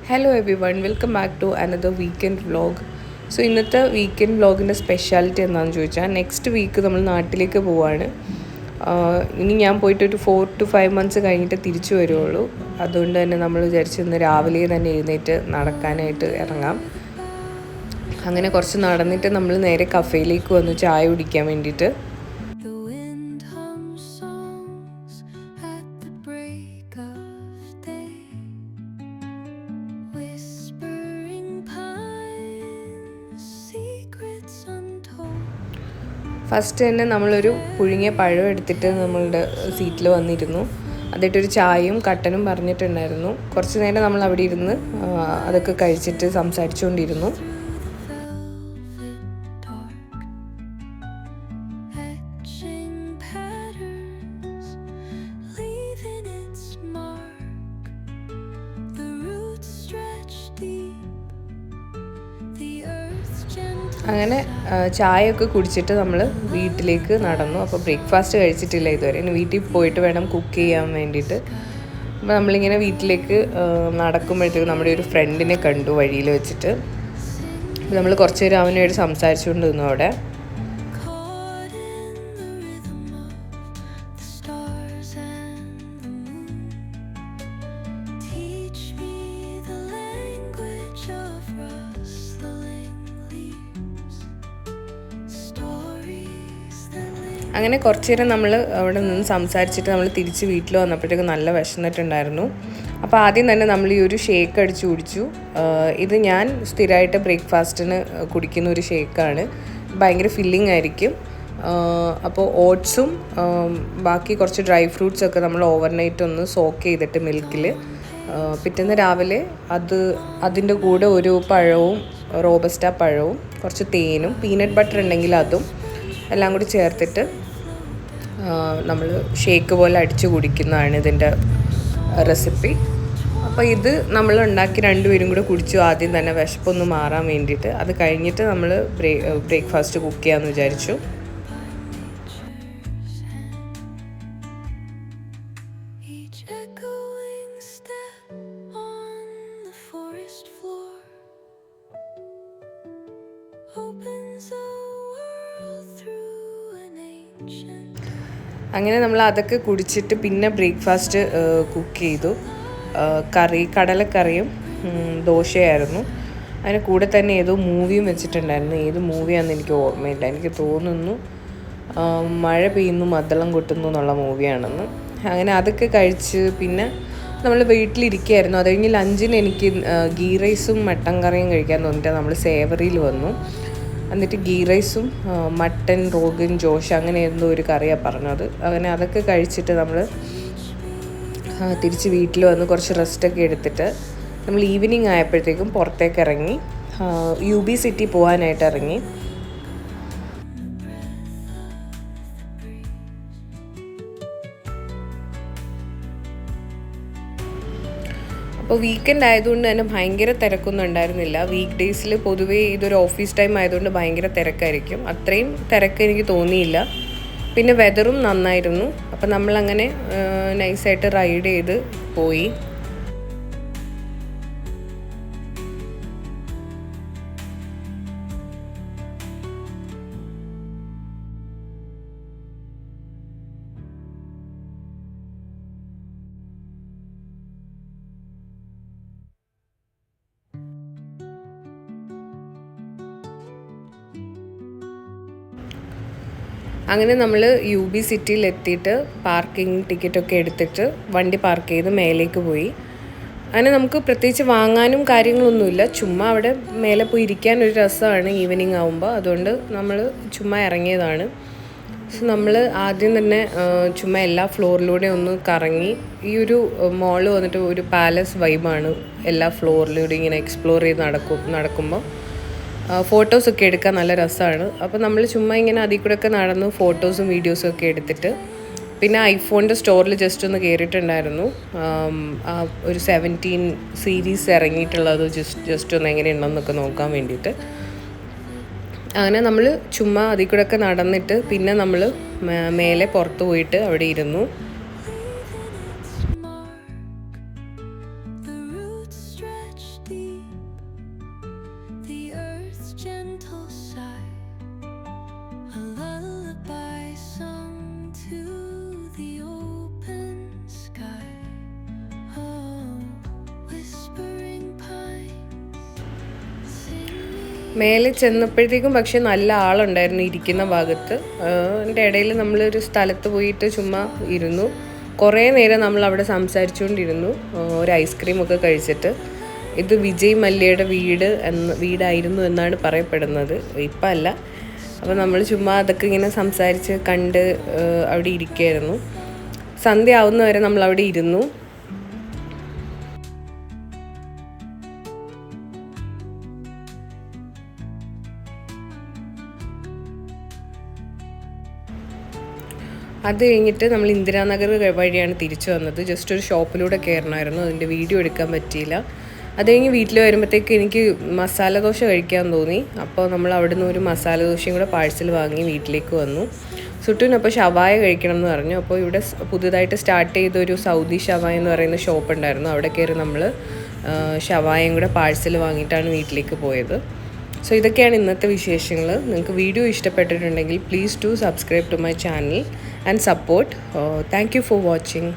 Hello everyone, welcome back to another weekend vlog. So ഇന്നത്തെ weekend വ്ളോഗിൻ്റെ speciality എന്താണെന്ന് ചോദിച്ചാൽ, നെക്സ്റ്റ് വീക്ക് നമ്മൾ നാട്ടിലേക്ക് പോവാണ്. ഇനി ഞാൻ പോയിട്ട് ഒരു 4 to 5 months കഴിഞ്ഞിട്ട് തിരിച്ചു വരുള്ളൂ. അതുകൊണ്ട് തന്നെ നമ്മൾ വിചാരിച്ചു ഇന്ന് രാവിലെ തന്നെ എഴുന്നേറ്റ് നടക്കാനായിട്ട് ഇറങ്ങാം. അങ്ങനെ കുറച്ച് നടന്നിട്ട് നമ്മൾ നേരെ കഫേയിലേക്ക് വന്നു ചായ കുടിക്കാൻ വേണ്ടിയിട്ട്. ഫസ്റ്റ് തന്നെ നമ്മളൊരു പുഴുങ്ങിയ പഴം എടുത്തിട്ട് നമ്മളുടെ സീറ്റിൽ വന്നിരുന്നു. അതിട്ടൊരു ചായയും കട്ടനും പറഞ്ഞിട്ടുണ്ടായിരുന്നു. കുറച്ച് നേരം നമ്മൾ അവിടെ ഇരുന്ന് അതൊക്കെ കഴിച്ചിട്ട് സംസാരിച്ചുകൊണ്ടിരുന്നു. അങ്ങനെ ചായയൊക്കെ കുടിച്ചിട്ട് നമ്മൾ വീട്ടിലേക്ക് നടന്നു. അപ്പോൾ ബ്രേക്ക്ഫാസ്റ്റ് കഴിച്ചിട്ടില്ല ഇതുവരെ. ഇനി വീട്ടിൽ പോയിട്ട് വേണം കുക്ക് ചെയ്യാൻ വേണ്ടിയിട്ട്. അപ്പോൾ നമ്മളിങ്ങനെ വീട്ടിലേക്ക് നടക്കുമ്പോഴത്തേക്കും നമ്മുടെ ഒരു ഫ്രണ്ടിനെ കണ്ടു വഴിയിൽ വെച്ചിട്ട്. അപ്പോൾ നമ്മൾ കുറച്ച് നേരം അവനുമായിട്ട് സംസാരിച്ചുകൊണ്ട് നിന്നു അവിടെ. അങ്ങനെ കുറച്ച് നേരം നമ്മൾ അവിടെ നിന്ന് സംസാരിച്ചിട്ട് നമ്മൾ തിരിച്ച് വീട്ടിൽ വന്നപ്പോഴത്തേക്കും നല്ല വിശന്നിട്ടുണ്ടായിരുന്നു. അപ്പോൾ ആദ്യം തന്നെ നമ്മൾ ഈ ഒരു ഷേക്ക് അടിച്ച് കുടിച്ചു. ഇത് ഞാൻ സ്ഥിരമായിട്ട് ബ്രേക്ക്ഫാസ്റ്റിന് കുടിക്കുന്ന ഒരു ഷേക്കാണ്. ഭയങ്കര ഫില്ലിംഗ് ആയിരിക്കും. അപ്പോൾ ഓട്സും ബാക്കി കുറച്ച് ഡ്രൈ ഫ്രൂട്ട്സൊക്കെ നമ്മൾ ഓവർനൈറ്റ് ഒന്ന് സോക്ക് ചെയ്തിട്ട് മിൽക്കിൽ പിറ്റേന്ന് രാവിലെ അതിൻ്റെ കൂടെ ഒരു പഴവും റോബസ്റ്റ പഴവും കുറച്ച് തേനും പീനട്ട് ബട്ടർ ഉണ്ടെങ്കിൽ അതും എല്ലാം കൂടി ചേർത്തിട്ട് നമ്മൾ ഷേക്ക് പോലെ അടിച്ച് കുടിക്കുന്നതാണ് ഇതിൻ്റെ റെസിപ്പി. അപ്പോൾ ഇത് നമ്മൾ ഉണ്ടാക്കി രണ്ടുപേരും കൂടെ കുടിച്ചു ആദ്യം തന്നെ, വിശപ്പൊന്ന് മാറാൻ വേണ്ടിയിട്ട്. അത് കഴിഞ്ഞിട്ട് നമ്മൾ ബ്രേക്ക്ഫാസ്റ്റ് കുക്ക് ചെയ്യാമെന്ന് വിചാരിച്ചു. അങ്ങനെ നമ്മൾ അതൊക്കെ കുടിച്ചിട്ട് പിന്നെ ബ്രേക്ക്ഫാസ്റ്റ് കുക്ക് ചെയ്തു. കടലക്കറിയും ദോശയായിരുന്നു. അതിന് കൂടെ തന്നെ ഏതോ മൂവിയും വെച്ചിട്ടുണ്ടായിരുന്നു. ഏത് മൂവിയാണെന്ന് എനിക്ക് ഓർമ്മയില്ല. എനിക്ക് തോന്നുന്നു മഴ പെയ്യുന്നു മദ്ദളം കൊട്ടുന്നു എന്നുള്ള മൂവിയാണെന്ന്. അങ്ങനെ അതൊക്കെ കഴിച്ച് പിന്നെ നമ്മൾ വീട്ടിലിരിക്കുകയായിരുന്നു. അത് കഴിഞ്ഞ് ലഞ്ചിന് എനിക്ക് ഗീ റൈസും മട്ടൻ കറിയും കഴിക്കാൻ തോന്നിയിട്ട് നമ്മൾ സേവറിയിൽ വന്നു. എന്നിട്ട് ഗീ റൈസും മട്ടൻ റോഗൻ ജോഷ് അങ്ങനെ എന്തോ ഒരു കറിയാണ് പറഞ്ഞത്. അങ്ങനെ അതൊക്കെ കഴിച്ചിട്ട് നമ്മൾ തിരിച്ച് വീട്ടിൽ വന്ന് കുറച്ച് റെസ്റ്റൊക്കെ എടുത്തിട്ട് നമ്മൾ ഈവനിങ് ആയപ്പോഴത്തേക്കും പുറത്തേക്ക് ഇറങ്ങി UB സിറ്റി പോകാനായിട്ട് ഇറങ്ങി. അപ്പോൾ വീക്കെൻഡ് ആയതുകൊണ്ട് തന്നെ ഭയങ്കര തിരക്കൊന്നും ഉണ്ടായിരുന്നില്ല. വീക്ക് ഡേയ്സിൽ പൊതുവേ ഇതൊരു ഓഫീസ് ടൈം ആയതുകൊണ്ട് ഭയങ്കര തിരക്കായിരിക്കും. അത്രയും തിരക്ക് എനിക്ക് തോന്നിയില്ല. പിന്നെ വെതറും നന്നായിരുന്നു. അപ്പോൾ നമ്മളങ്ങനെ നൈസായിട്ട് റൈഡ് ചെയ്ത് പോയി. അങ്ങനെ നമ്മൾ UB സിറ്റിയിൽ എത്തിയിട്ട് പാർക്കിംഗ് ടിക്കറ്റൊക്കെ എടുത്തിട്ട് വണ്ടി പാർക്ക് ചെയ്ത് മേലേക്ക് പോയി. അങ്ങനെ നമുക്ക് പ്രത്യേകിച്ച് വാങ്ങാനും കാര്യങ്ങളൊന്നുമില്ല. ചുമ്മാ അവിടെ മേലെ പോയി ഇരിക്കാൻ ഒരു രസമാണ് ഈവനിങ് ആകുമ്പോൾ. അതുകൊണ്ട് നമ്മൾ ചുമ്മാ ഇറങ്ങിയതാണ്. സോ നമ്മൾ ആദ്യം തന്നെ ചുമ്മാ എല്ലാ ഫ്ലോറിലൂടെ ഒന്ന് കറങ്ങി. ഈ ഒരു മോള് വന്നിട്ട് ഒരു പാലസ് വൈബാണ്. എല്ലാ ഫ്ലോറിലൂടെ ഇങ്ങനെ എക്സ്പ്ലോർ ചെയ്ത് നടക്കുമ്പോൾ ഫോട്ടോസൊക്കെ എടുക്കാൻ നല്ല രസമാണ്. അപ്പോൾ നമ്മൾ ചുമ്മാ ഇങ്ങനെ അതിൽ കൂടെയൊക്കെ നടന്നു ഫോട്ടോസും വീഡിയോസും ഒക്കെ എടുത്തിട്ട് പിന്നെ ഐഫോണിൻ്റെ സ്റ്റോറിൽ ജസ്റ്റ് ഒന്ന് കയറിയിട്ടുണ്ടായിരുന്നു. ഒരു 17 സീരീസ് ഇറങ്ങിയിട്ടുള്ളത് ജസ്റ്റ് ഒന്ന് എങ്ങനെയുണ്ടെന്നൊക്കെ നോക്കാൻ വേണ്ടിയിട്ട്. അങ്ങനെ നമ്മൾ ചുമ്മാ അതിൽ കൂടെയൊക്കെ നടന്നിട്ട് പിന്നെ നമ്മൾ മേലെ പുറത്ത് പോയിട്ട് അവിടെ ഇരുന്നു. മേലെ ചെന്നപ്പോഴത്തേക്കും പക്ഷെ നല്ല ആളുണ്ടായിരുന്നു ഇരിക്കുന്ന ഭാഗത്ത്. അതിൻ്റെ ഇടയിൽ നമ്മളൊരു സ്ഥലത്ത് പോയിട്ട് ചുമ്മാ ഇരുന്നു. കുറേ നേരം നമ്മൾ അവിടെ സംസാരിച്ചുകൊണ്ടിരുന്നു, ഒരു ഐസ്ക്രീമൊക്കെ കഴിച്ചിട്ട്. ഇത് വിജയ് മല്യയുടെ വീടായിരുന്നു എന്നാണ് പറയപ്പെടുന്നത്, ഇപ്പം അല്ല. അപ്പോൾ നമ്മൾ ചുമ്മാ അതൊക്കെ ഇങ്ങനെ സംസാരിച്ച് കണ്ട് അവിടെ ഇരിക്കുകയായിരുന്നു. സന്ധ്യ ആവുന്നവരെ നമ്മൾ അവിടെ ഇരുന്നു. അത് കഴിഞ്ഞിട്ട് നമ്മൾ ഇന്ദിരാനഗർ വഴിയാണ് തിരിച്ചു വന്നത്. ജസ്റ്റ് ഒരു ഷോപ്പിലൂടെ കയറണമായിരുന്നു, അതിൻ്റെ വീഡിയോ എടുക്കാൻ പറ്റിയില്ല. അത് കഴിഞ്ഞ് വീട്ടിൽ വരുമ്പോഴത്തേക്ക് എനിക്ക് മസാല ദോശ കഴിക്കാൻ തോന്നി. അപ്പോൾ നമ്മൾ അവിടെ നിന്ന് ഒരു മസാല ദോശയും കൂടെ പാഴ്സൽ വാങ്ങി വീട്ടിലേക്ക് വന്നു. സുട്ടുവിനപ്പോൾ ഷവായ കഴിക്കണം എന്ന് പറഞ്ഞു. അപ്പോൾ ഇവിടെ പുതുതായിട്ട് സ്റ്റാർട്ട് ചെയ്തൊരു സൗദി ഷവായ എന്ന് പറയുന്ന ഷോപ്പ് ഉണ്ടായിരുന്നു. അവിടെ കയറി നമ്മൾ ഷവായയും കൂടെ പാഴ്സൽ വാങ്ങിയിട്ടാണ് വീട്ടിലേക്ക് പോയത്. സോ ഇതൊക്കെയാണ് ഇന്നത്തെ വിശേഷങ്ങൾ. നിങ്ങൾക്ക് വീഡിയോ ഇഷ്ടപ്പെട്ടിട്ടുണ്ടെങ്കിൽ please to subscribe to my channel and support. Thank you for watching.